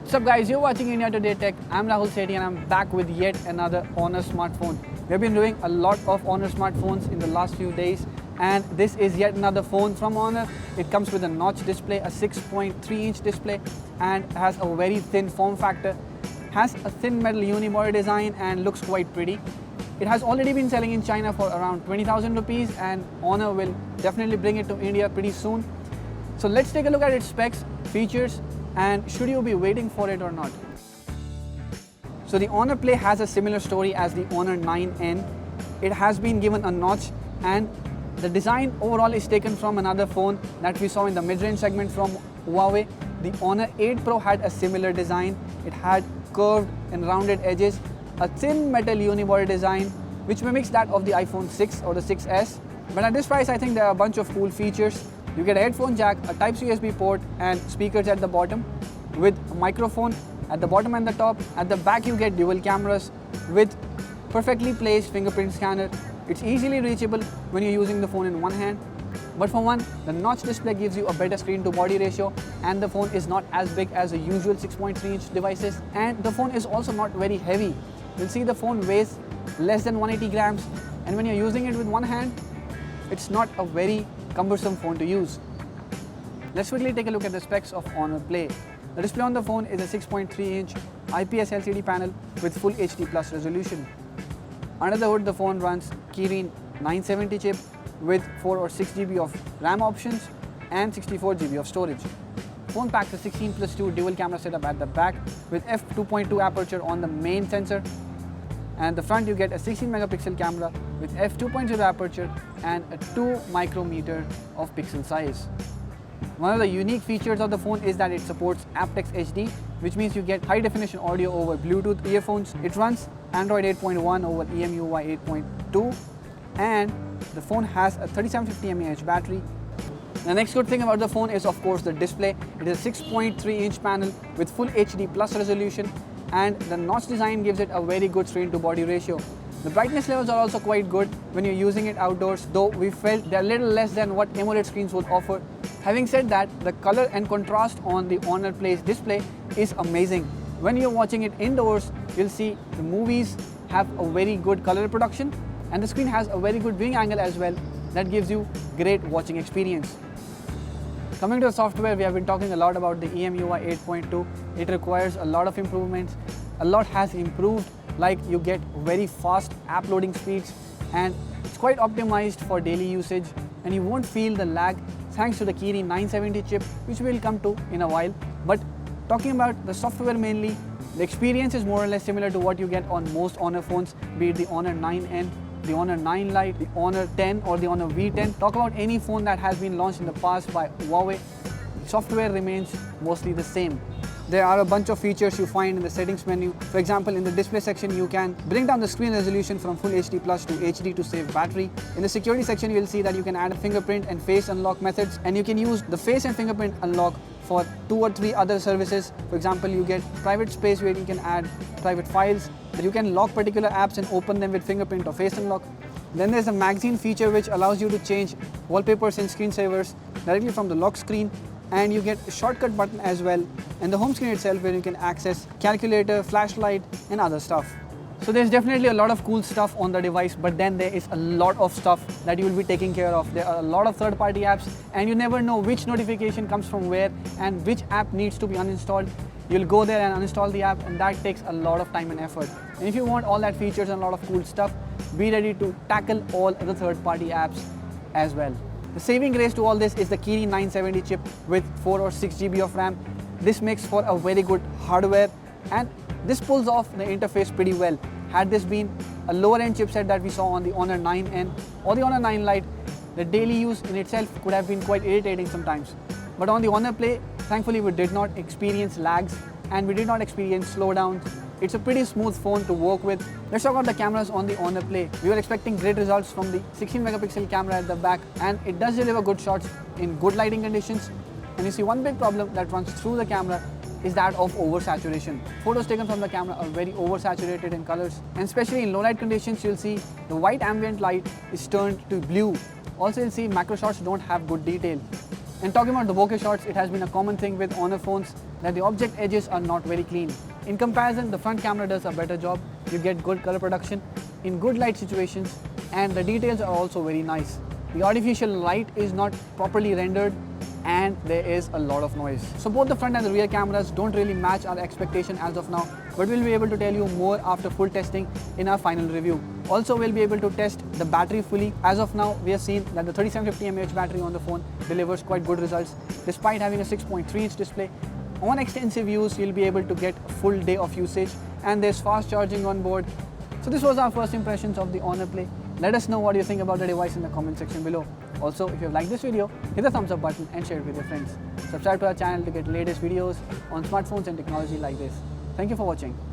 What's up guys, you're watching India Today Tech. I'm Rahul Sethi and I'm back with yet another Honor smartphone. We've been doing a lot of Honor smartphones in the last few days and this is yet another phone from Honor. It comes with a notch display, a 6.3-inch display and has a very thin form factor. Has a thin metal unibody design and looks quite pretty. It has already been selling in China for around 20,000 rupees and Honor will definitely bring it to India pretty soon. So let's take a look at its specs, features, and should you be waiting for it or not. So the Honor Play has a similar story as the Honor 9N. It has been given a notch and the design overall is taken from another phone that we saw in the mid-range segment from Huawei. The Honor 8 Pro had a similar design. It had curved and rounded edges, a thin metal unibody design which mimics that of the iPhone 6 or the 6S. But at this price I think there are a bunch of cool features. You get a headphone jack, a Type-C USB port and speakers at the bottom with a microphone at the bottom and the top. At the back you get dual cameras with perfectly placed fingerprint scanner. It's easily reachable when you're using the phone in one hand. But for one, the notch display gives you a better screen to body ratio and the phone is not as big as the usual 6.3-inch devices. And the phone is also not very heavy. You'll see the phone weighs less than 180 grams and when you're using it with one hand, it's not a very cumbersome phone to use. Let's quickly take a look at the specs of Honor Play. The display on the phone is a 6.3-inch IPS LCD panel with full HD plus resolution. Under the hood, the phone runs Kirin 970 chip with 4 or 6 GB of RAM options and 64 GB of storage. Phone packs a 16+2 dual camera setup at the back with f2.2 aperture on the main sensor. And the front you get a 16 megapixel camera with f2.0 aperture and a 2 micrometer of pixel size. One of the unique features of the phone is that it supports aptX HD, which means you get high definition audio over Bluetooth earphones. It runs Android 8.1 over EMUI 8.2 and the phone has a 3750 mAh battery. The next good thing about the phone is of course the display. It is a 6.3-inch panel with full HD plus resolution and the notch design gives it a very good screen to body ratio. The brightness levels are also quite good when you're using it outdoors, though we felt they're a little less than what AMOLED screens would offer. Having said that, the color and contrast on the Honor Play's display is amazing. When you're watching it indoors, you'll see the movies have a very good color reproduction and the screen has a very good viewing angle as well that gives you great watching experience. Coming to the software, we have been talking a lot about the EMUI 8.2. It requires a lot of improvements. A lot has improved, like you get very fast app loading speeds and it's quite optimized for daily usage and you won't feel the lag thanks to the Kirin 970 chip, which we'll come to in a while. But talking about the software mainly, the experience is more or less similar to what you get on most Honor phones, be it the Honor 9N, the Honor 9 Lite, the Honor 10 or the Honor V10. Talk about any phone that has been launched in the past by Huawei, the software remains mostly the same. There are a bunch of features you find in the settings menu. For example, in the display section, you can bring down the screen resolution from Full HD Plus to HD to save battery. In the security section, you will see that you can add a fingerprint and face unlock methods and you can use the face and fingerprint unlock for 2 or 3 other services. For example, you get private space where you can add private files. You can lock particular apps and open them with fingerprint or face unlock. Then there's a magazine feature which allows you to change wallpapers and screensavers directly from the lock screen. And you get a shortcut button as well and the home screen itself where you can access calculator, flashlight and other stuff. So there's definitely a lot of cool stuff on the device, but then there is a lot of stuff that you will be taking care of. There are a lot of third-party apps and you never know which notification comes from where and which app needs to be uninstalled. You'll go there and uninstall the app and that takes a lot of time and effort. And if you want all that features and a lot of cool stuff, be ready to tackle all the third-party apps as well. The saving grace to all this is the Kirin 970 chip with 4 or 6 GB of RAM. This makes for a very good hardware and this pulls off the interface pretty well. Had this been a lower end chipset that we saw on the Honor 9N or the Honor 9 Lite, the daily use in itself could have been quite irritating sometimes. But on the Honor Play, thankfully we did not experience lags and we did not experience slowdowns. It's a pretty smooth phone to work with. Let's talk about the cameras on the Honor Play. We were expecting great results from the 16 megapixel camera at the back and it does deliver good shots in good lighting conditions. And you see one big problem that runs through the camera is that of oversaturation. Photos taken from the camera are very oversaturated in colors and especially in low light conditions you'll see the white ambient light is turned to blue. Also you'll see macro shots don't have good detail. And talking about the bokeh shots, it has been a common thing with Honor phones that the object edges are not very clean. In comparison, the front camera does a better job. You get good color production in good light situations, and the details are also very nice. The artificial light is not properly rendered, and there is a lot of noise. So both the front and the rear cameras don't really match our expectation as of now, but we'll be able to tell you more after full testing in our final review. Also, we'll be able to test the battery fully. As of now, we have seen that the 3750 mAh battery on the phone delivers quite good results despite having a 6.3-inch display. On extensive use, you'll be able to get a full day of usage, and there's fast charging on board. So this was our first impressions of the Honor Play. Let us know what you think about the device in the comment section below. Also, if you have liked this video, hit the thumbs up button and share it with your friends. Subscribe to our channel to get latest videos on smartphones and technology like this. Thank you for watching.